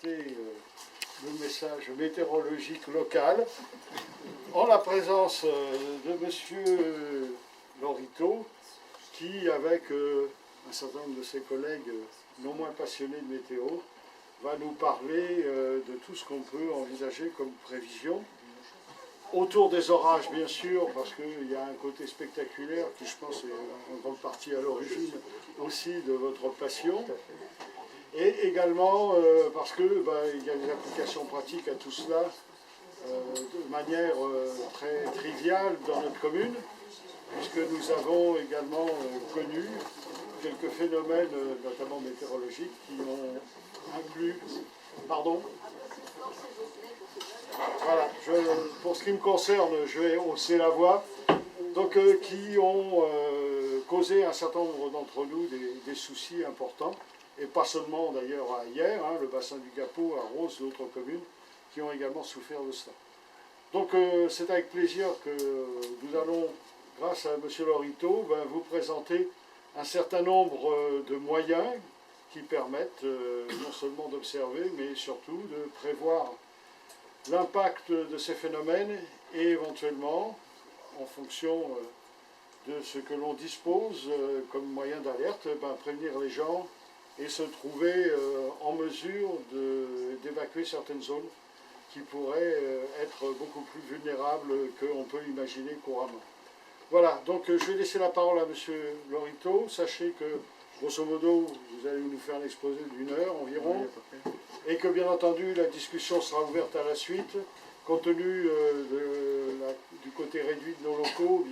porter le message météorologique local en la présence de monsieur Lorito, qui, avec un certain nombre de ses collègues non moins passionnés de météo, va nous parler de tout ce qu'on peut envisager comme prévision. Autour des orages, bien sûr, parce qu'il y a un côté spectaculaire qui, je pense, est en grande partie à l'origine aussi de votre passion. Et également parce qu'il y a des applications pratiques à tout cela de manière très triviale dans notre commune, puisque nous avons également connu quelques phénomènes, notamment météorologiques, qui ont inclus... Pardon ? Voilà, pour ce qui me concerne, je vais hausser la voix. Donc, qui ont causé à un certain nombre d'entre nous des soucis importants, et pas seulement d'ailleurs hier, le bassin du Gapot, à Rose, d'autres communes, qui ont également souffert de cela. Donc, c'est avec plaisir que nous allons, grâce à M. Lorito, vous présenter un certain nombre de moyens qui permettent non seulement d'observer, mais surtout de prévoir l'impact de ces phénomènes et éventuellement, en fonction de ce que l'on dispose comme moyen d'alerte, prévenir les gens et se trouver en mesure d'évacuer certaines zones qui pourraient être beaucoup plus vulnérables qu'on peut imaginer couramment. Voilà, donc je vais laisser la parole à M. Lorito. Sachez que, grosso modo, vous allez nous faire un exposé d'1 heure environ, et que, bien entendu, la discussion sera ouverte à la suite. Compte tenu du côté réduit de nos locaux,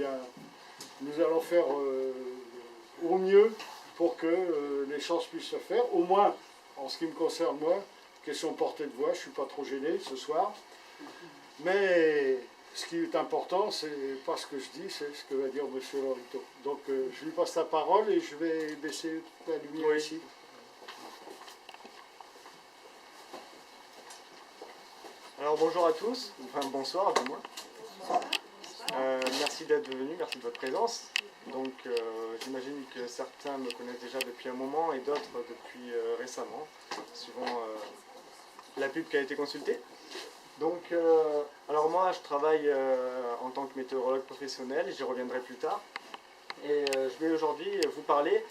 nous allons faire au mieux pour que les chances puissent se faire. Au moins, en ce qui me concerne, moi, question portée de voix, je ne suis pas trop gêné ce soir. Mais ce qui est important, c'est pas ce que je dis, c'est ce que va dire M. Lorito. Donc, je lui passe la parole et je vais baisser la lumière ici. Alors bonjour à tous, enfin bonsoir du moins. Merci d'être venus, merci de votre présence. Donc j'imagine que certains me connaissent déjà depuis un moment et d'autres depuis récemment, suivant la pub qui a été consultée. Donc alors moi je travaille en tant que météorologue professionnel, j'y reviendrai plus tard. Et je vais aujourd'hui vous parler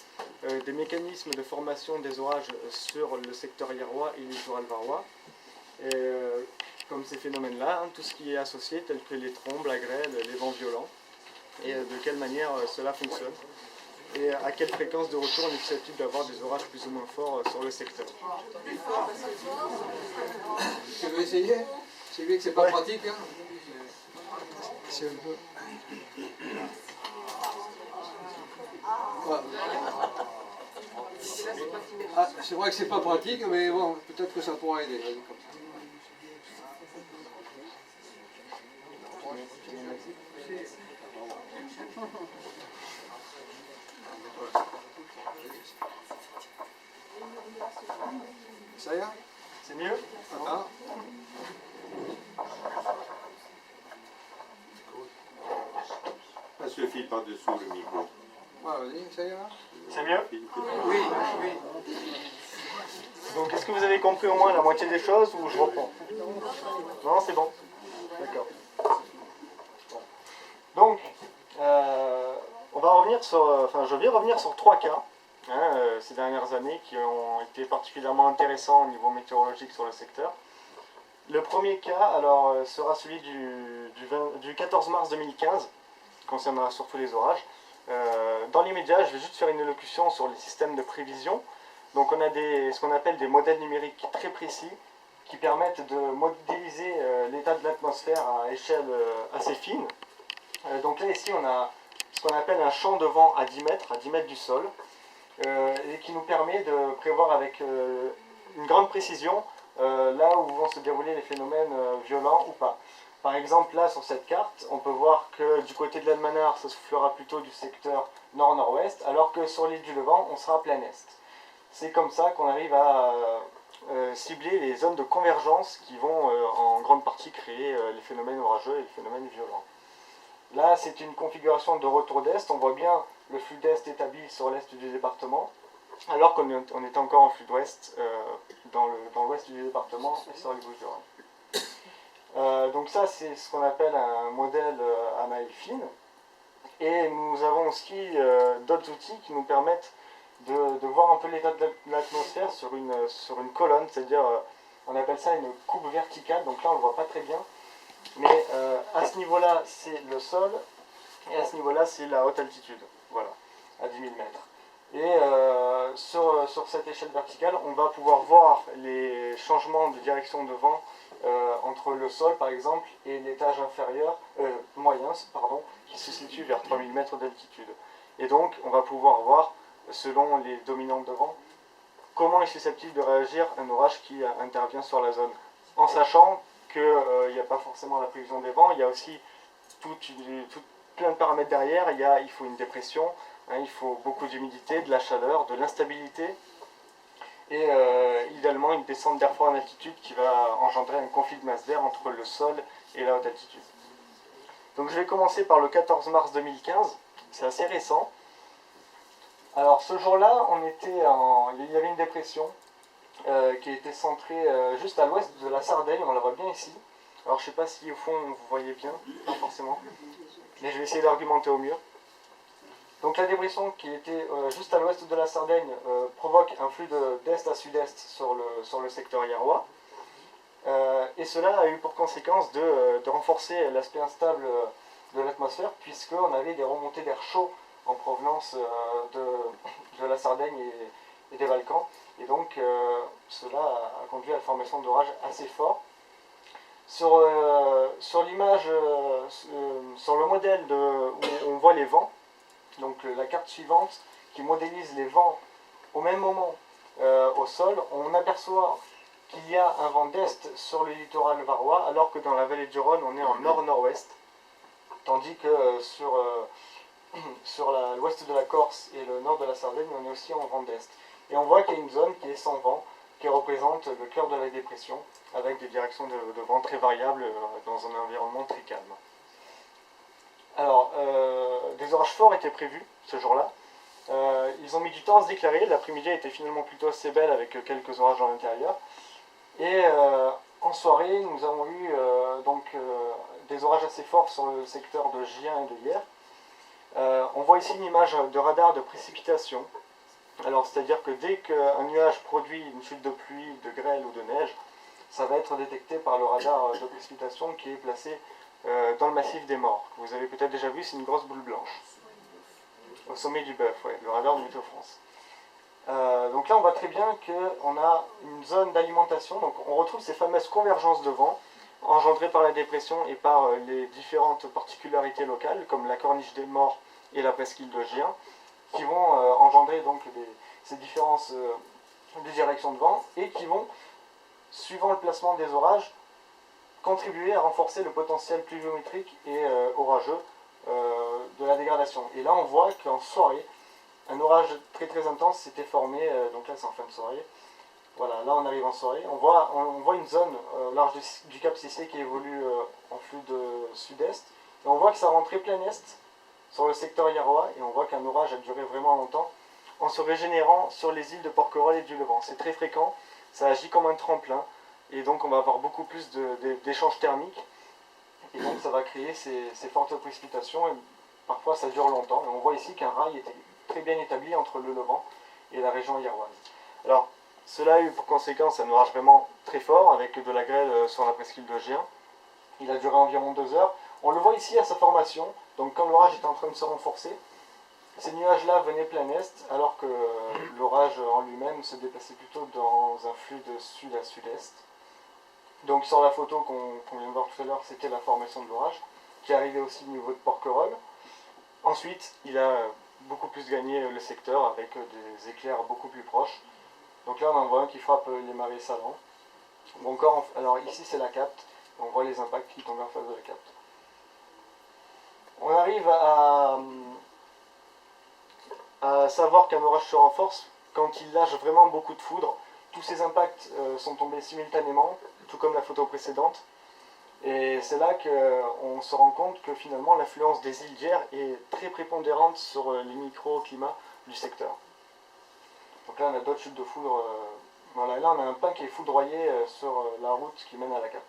des mécanismes de formation des orages sur le secteur hierrois et littoral varois. Et comme ces phénomènes-là, tout ce qui est associé, tel que les trombes, la grêle, les vents violents, et de quelle manière cela fonctionne, et à quelle fréquence de retour on est susceptible d'avoir des orages plus ou moins forts sur le secteur. Tu veux essayer? C'est vrai que c'est pas pratique, hein? C'est un peu... Ah, c'est vrai que c'est pas pratique, mais bon, peut-être que ça pourra aider. Ça y est? C'est mieux? Attends. Passe le fil par-dessous le micro. Ah, vas-y, ça y est? C'est mieux? Oui, oui. Donc est-ce que vous avez compris au moins la moitié des choses ou je reprends? Non, c'est bon. D'accord. Bon. Donc, on va revenir sur, je vais revenir sur 3 cas ces dernières années qui ont été particulièrement intéressants au niveau météorologique sur le secteur. Le premier cas sera celui du 14 mars 2015, qui concernera surtout les orages. Dans l'immédiat, je vais juste faire une élocution sur les systèmes de prévision. Donc on a ce qu'on appelle des modèles numériques très précis qui permettent de modéliser l'état de l'atmosphère à échelle assez fine. Donc là ici on a ce qu'on appelle un champ de vent à 10 mètres du sol, et qui nous permet de prévoir avec une grande précision là où vont se dérouler les phénomènes violents ou pas. Par exemple, là, sur cette carte, on peut voir que du côté de l'Almanar, ça soufflera plutôt du secteur nord-nord-ouest, alors que sur l'île du Levant, on sera à plein est. C'est comme ça qu'on arrive à cibler les zones de convergence qui vont en grande partie créer les phénomènes orageux et les phénomènes violents. Là, c'est une configuration de retour d'est. On voit bien le flux d'est établi sur l'est du département. alors qu'on était encore en flux d'ouest dans l'ouest du département et sur les Bouches-du-Rhône. Donc ça, c'est ce qu'on appelle un modèle à maille fine. Et nous avons aussi d'autres outils qui nous permettent de voir un peu l'état de l'atmosphère sur une colonne, c'est-à-dire, on appelle ça une coupe verticale, donc là on ne le voit pas très bien, mais à ce niveau-là c'est le sol, et à ce niveau-là c'est la haute altitude, voilà, à 10 000 mètres. Et sur cette échelle verticale, on va pouvoir voir les changements de direction de vent entre le sol par exemple et l'étage inférieur, moyen, pardon, qui se situe vers 3000 mètres d'altitude. Et donc on va pouvoir voir, selon les dominantes de vent, comment est susceptible de réagir un orage qui intervient sur la zone. En sachant qu'il n'y a pas forcément la prévision des vents, il y a aussi plein de paramètres derrière, il faut une dépression, il faut beaucoup d'humidité, de la chaleur, de l'instabilité, et idéalement une descente d'air froid en altitude qui va engendrer un conflit de masse d'air entre le sol et la haute altitude. Donc je vais commencer par le 14 mars 2015, c'est assez récent. Alors ce jour-là, il y avait une dépression qui était centrée juste à l'ouest de la Sardaigne, on la voit bien ici. Alors je ne sais pas si au fond vous voyez bien, pas forcément, mais je vais essayer d'argumenter au mieux. Donc la dépression qui était juste à l'ouest de la Sardaigne provoque un flux d'est à sud-est sur le secteur Iérois. Et cela a eu pour conséquence de renforcer l'aspect instable de l'atmosphère, puisqu'on avait des remontées d'air chaud en provenance de la Sardaigne et des Balkans. Et donc cela a conduit à la formation d'orages assez forts. Sur l'image, sur le modèle où on voit les vents, donc la carte suivante qui modélise les vents au même moment au sol, on aperçoit qu'il y a un vent d'est sur le littoral varois, alors que dans la vallée du Rhône, on est en nord-nord-ouest, tandis que sur l'ouest de la Corse et le nord de la Sardaigne, on est aussi en vent d'est. Et on voit qu'il y a une zone qui est sans vent, qui représente le cœur de la dépression, avec des directions de vent très variables dans un environnement très calme. Alors, des orages forts étaient prévus ce jour-là. Ils ont mis du temps à se déclarer, l'après-midi était finalement plutôt assez belle avec quelques orages à l'intérieur. Et en soirée, nous avons eu des orages assez forts sur le secteur de Gien et de Hyères. On voit ici une image de radar de précipitation. Alors, c'est-à-dire que dès qu'un nuage produit une chute de pluie, de grêle ou de neige, ça va être détecté par le radar de précipitation qui est placé dans le massif des Morts. Vous avez peut-être déjà vu, c'est une grosse boule blanche. Au sommet du Bœuf, ouais, le radar de Météo France. Donc là, on voit très bien qu'on a une zone d'alimentation. Donc on retrouve ces fameuses convergences de vent engendrées par la dépression et par les différentes particularités locales, comme la corniche des Morts et la presqu'île de Gien, qui vont engendrer donc ces différences de direction de vent et qui vont, suivant le placement des orages, contribuer à renforcer le potentiel pluviométrique et orageux de la dégradation. Et là, on voit qu'en soirée, un orage très très intense s'était formé, donc là c'est en fin de soirée. Voilà, là on arrive en soirée. On voit une zone au large du Cap Cissé qui évolue en flux de sud-est. Et on voit que ça rentrait plein est sur le secteur Iérois, et on voit qu'un orage a duré vraiment longtemps en se régénérant sur les îles de Porquerolles et du Levant. C'est très fréquent, ça agit comme un tremplin, et donc on va avoir beaucoup plus d'échanges thermiques, et donc ça va créer ces fortes précipitations, et parfois ça dure longtemps. Et on voit ici qu'un rail était très bien établi entre le Levant et la région iéroise. Alors, cela a eu pour conséquence un orage vraiment très fort, avec de la grêle sur la presqu'île de Gien. Il a duré environ 2 heures. On le voit ici à sa formation, donc quand l'orage était en train de se renforcer, ces nuages-là venaient plein est, alors que l'orage en lui-même se déplaçait plutôt dans un flux de sud à sud-est. Donc sur la photo qu'on vient de voir tout à l'heure, c'était la formation de l'orage, qui arrivait aussi au niveau de Porquerolles. Ensuite, il a beaucoup plus gagné le secteur avec des éclairs beaucoup plus proches. Donc là, on en voit un qui frappe les marais salants. Ou encore, alors ici, c'est la capte. On voit les impacts qui tombent en face de la capte. On arrive à savoir qu'un orage se renforce quand il lâche vraiment beaucoup de foudre. Tous ces impacts sont tombés simultanément, tout comme la photo précédente. Et c'est là qu'on se rend compte que finalement l'influence des îles d'Hyères est très prépondérante sur les microclimats du secteur. Donc Donc là, on a d'autres chutes de foudre. Voilà, et là, on a un pain qui est foudroyé sur la route qui mène à la Cape.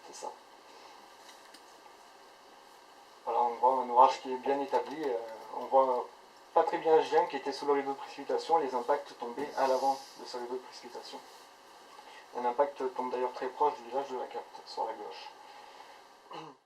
C'est ça. Voilà, on voit un orage qui est bien établi. On voit pas très bien Gien qui était sous le rideau de précipitation. Les impacts tombaient à l'avant de ce rideau de précipitation. Un impact tombe d'ailleurs très proche du village de la Cape, sur la gauche.